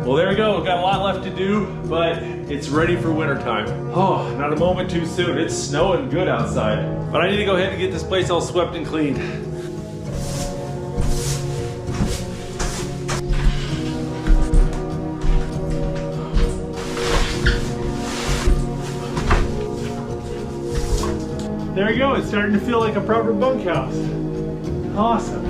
Well, there we go. We've got a lot left to do, but it's ready for winter time. Oh, not a moment too soon. It's snowing good outside. But I need to go ahead and get this place all swept and cleaned. There we go. It's starting to feel like a proper bunkhouse. Awesome.